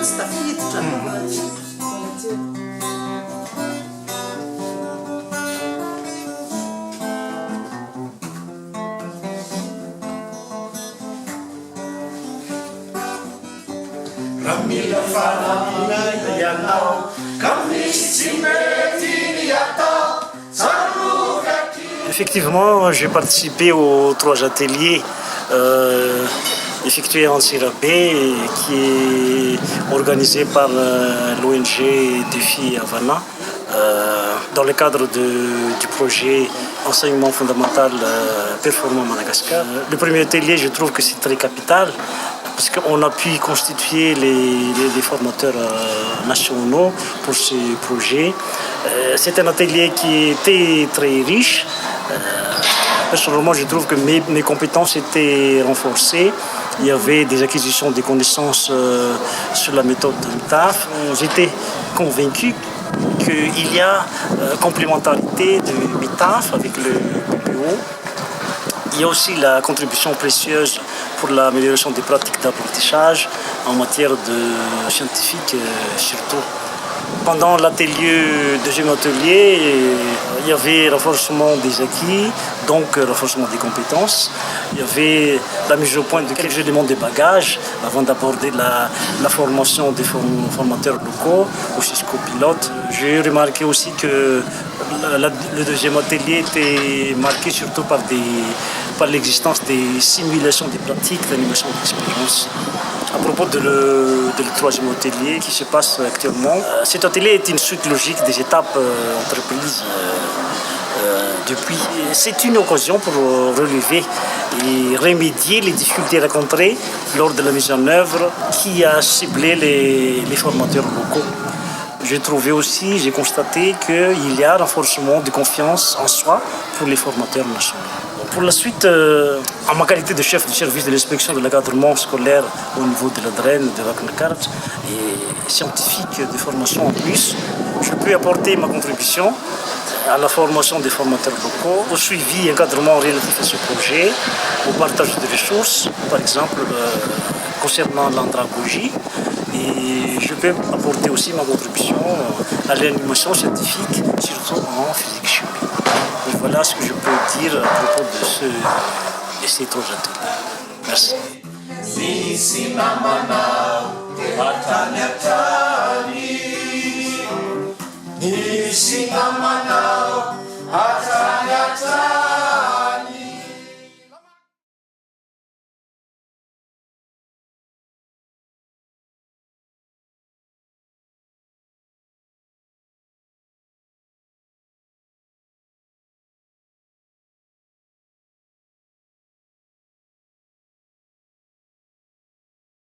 tsy tafiditra Ramila faramina ianao ka misy tsy mety ny atao sarovaki. Effectivement, j'ai participé aux 3 ateliers effectués en Sirabé, qui est organisé par l'ONG Défi Havana, dans le cadre du projet Enseignement fondamental performant Madagascar. Le premier atelier, je trouve que c'est très capital, parce qu'on a pu constituer les formateurs nationaux pour ce projet. C'est un atelier qui était très riche. Personnellement, je trouve que mes compétences étaient renforcées. Il y avait des acquisitions de connaissances sur la méthode de MITAF. J'étais convaincu qu'il y a complémentarité de MITAF avec le PPO. Il y a aussi la contribution précieuse pour l'amélioration des pratiques d'apprentissage en matière de scientifique surtout. Pendant deuxième atelier, il y avait renforcement des acquis, donc renforcement des compétences. Il y avait la mise au point de quelques éléments de bagage avant d'aborder la formation des formateurs locaux, au Cisco Pilote. J'ai remarqué aussi que le deuxième atelier était marqué surtout par l'existence des simulations des pratiques d'animation d'expérience. À propos de le troisième atelier qui se passe actuellement, cet atelier est une suite logique des étapes entreprises depuis. C'est une occasion pour relever et remédier les difficultés rencontrées lors de la mise en œuvre qui a ciblé les formateurs locaux. J'ai constaté qu'il y a un renforcement de confiance en soi pour les formateurs nationaux. Pour la suite, en ma qualité de chef du service de l'inspection de l'encadrement scolaire au niveau de l'ADREN, de Vaknakart et scientifique de formation en plus, je peux apporter ma contribution à la formation des formateurs locaux, au suivi et encadrement relatif à ce projet, au partage de ressources, par exemple concernant l'andragogie. Et je peux apporter aussi ma contribution à l'animation scientifique, surtout en physique-chimie. Et voilà ce que je peux dire à propos de ces 3 ateliers. Merci. Nisi namanao